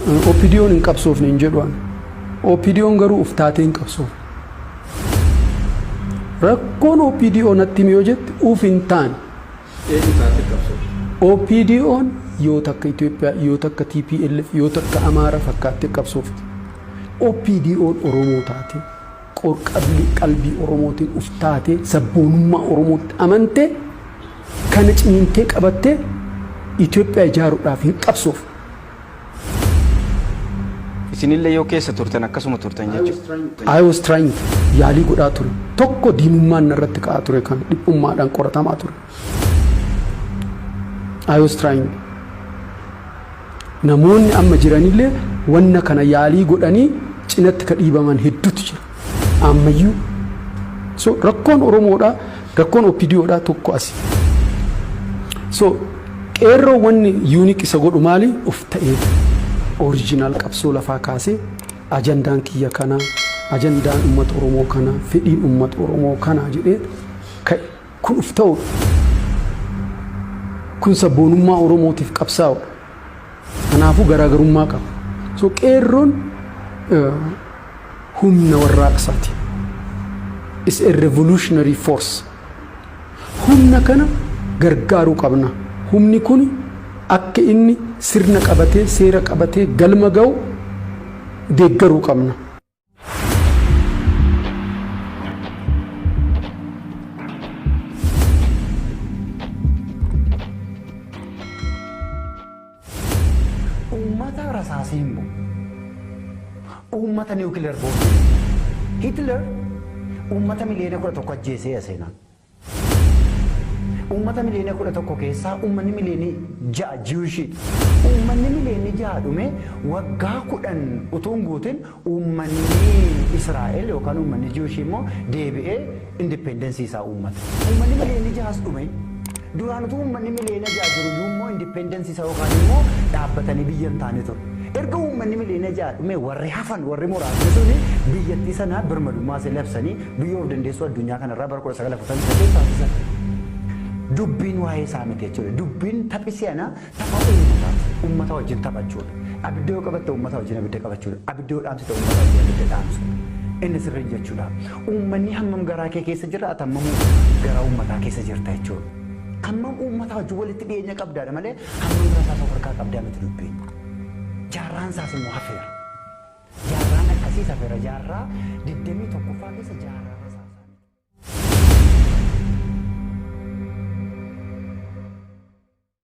OPDO'n hin qabsoofne hin jedhu. OPDO'n garuu uftaatee hin qabsoof. Rakkoon OPDO natti miyoo jette uf hin taane. OPDO'n yoo takka Itoophiyaa, yoo takka TPLF, yoo takka Amaara fakkaattee qabsoofti. OPDO'n Oromoo taate, qalbii Oromootiin uftaatee, sabboonummaa Oromootti amantee, kana cimintee qabattee Itoophiyaa ijaaruudhaaf hin qabsoof. Isinillee yoo keessa turtan akkasuma turtan jechuudha. I was trying yaalii godhaa ture. Tokko diinummaan irratti ka'aa ture kan dhiphummaadhaan qoratamaa ture. I was trying. Namoonni amma jiranillee wanna kana yaalii godhanii cinatti ka dhiibaman hedduutu jira. Ammayyuu. So rakkoon Oromoodhaa, rakkoon OPDOodhaa tokko asi. So qeerroo wanni unique isa godhu maali? Uf ta'ee original qabsoo lafaa kaasee ajandaan kiyya kana, ajandaan uummata Oromoo kana, fedhiin uummata Oromoo kana jedhee kun uf ta'u. Kun sabboonummaa Oromootiif qabsaa'u. Kanaafuu garaagarummaa qaba. So qeerroon humna warraaqsaati. Is a revolutionary force. Humna kana gargaaruu qabna. Humni kun akka inni sirna qabatee, seera qabatee, galma ga'u deeggaruu qabna. Ummata rasaasiin bu. Ummata nuclear bomb. Hitler ummata miliyoona 11 ajjeesee aseenaan. Ummata miliyoona 11 keessaa ummanni miliyoona 6 Jewish. Ummanni miliyoona 6 dhume waggaa 10 utuun guutin ummanni Israa'el yookaan ummanni Jewish immoo deebi'ee independence isaa ummata. Ummanni miliyoona 6 dhume duraan utuu ummanni miliyoona 6 jiru immoo independence isaa yookaan immoo dhaabbatanii biyya hin taane ture. Erga ummanni miliyoona 6 dhume warri hafan warri muraasni suni biyyattii sanaa birmadummaa se labsanii biyya of dandeessu addunyaa kanarraa bara 1948 taasisan. Dubbiin waa'ee isaa miti jechuudha. Dubbiin taphisi'ana tapha uummata wajjin taphachuudha. Abidda yoo qabatte uummata wajjin abidda qabachuudha. Abidda yoo dhaamsite uummata wajjin abidda dhaamsu. Inni sirrii jechuudha. Uummanni hammam garaa kee keessa jira hammam garaa uummataa keessa jirta jechuudha. Hammam uummata wajjin walitti dhiyeenya qabdaadha malee hammam rasaa safarkaa qabdaa miti dubbiin. Jaarraan isaas immoo hafeera. Jaarraan akkasii hafeera jaarraa 21ffaa keessa jaarraa.